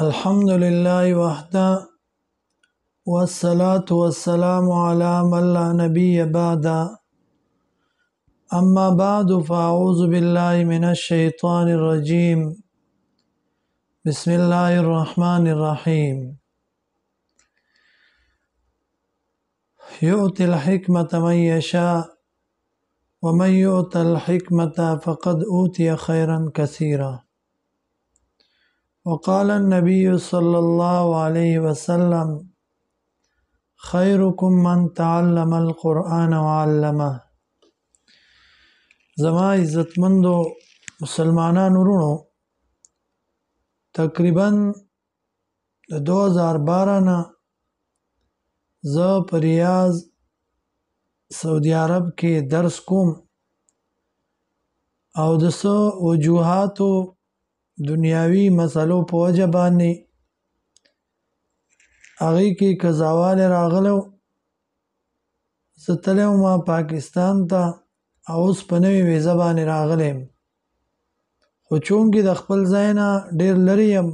الحمد لله وحده والصلاة والسلام على من لا نبي بعد أما بعد فأعوذ بالله من الشيطان الرجيم بسم الله الرحمن الرحيم يؤتي الحكمة من يشاء ومن يؤت الحكمة فقد أوتي خيرا كثيرا وقال النبي صلى الله عليه وسلم خيركم من تعلم القرآن وعلمه. زما عزتمندو مسلمانانو ورونو، تقریبا 2012 نه زه په ریاض سعودي عرب کې درس کوم او د څو وجوهاتو دنیاوي مسلو په وجه باندې هغې کې قضاواله راغلو. زه تللی وم پاکستان ته او اوس په نوې ویزه باندې راغلی یم، خو چونکې د خپل ځای نه ډېر لرې یم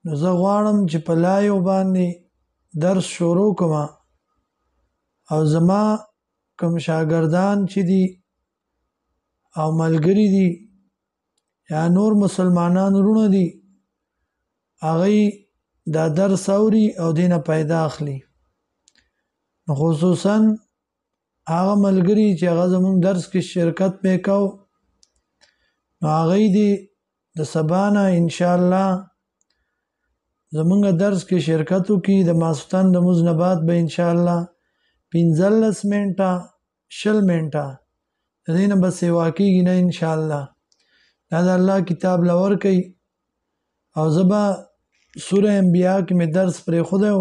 نو زه غواړم چې په لایو باندې درس شروع کړم او زما کوم شاګردان چې دي او ملګري دي یا نور مسلمانان وروڼه دي هغوی دا درس اوري او دې نه پیدا اخلي. نو خصوصا هغه ملګري چې هغه زموږ درس کې شرکت پې کو نو هغوی دې د سبا نه انشاءالله زموږ درس کې شرکت وکړي. د ماسخوتن د لمونځ نه بعد به انشاءالله 15 منټه 20 منټه د دې نه به سیوا کېږي نه انشاءالله. دا د الله کتاب له ورکوي او زه به سوره انبیاء کې مې درس پرېښودی و،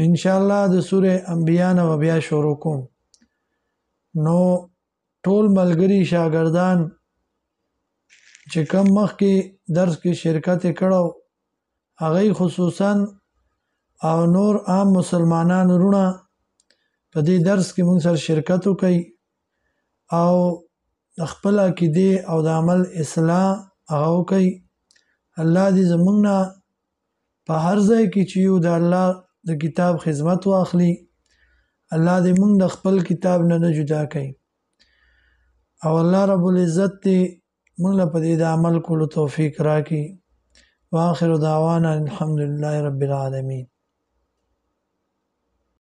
انشاءالله د سوره انبیاء نه به بیا شروع کوم. نو ټول ملګري شاګردان چې کوم مخکې درس کې شرکت یې کړی هغوی خصوصا او نور عام مسلمانان وروڼه په دې درس کې موږ سره شرکت وکړئ او د خپل عقیدې او د عمل اصلاح هغه وکړئ. الله دې زموږ نه په هر ځای کې چې یو د الله د کتاب خدمت واخلي، الله دې موږ د خپل کتاب نه جدا کوي او الله رب العزت دې موږ له په دې د عمل کولو توفیق راکړي. واخر دعوانا الحمد لله رب العالمین.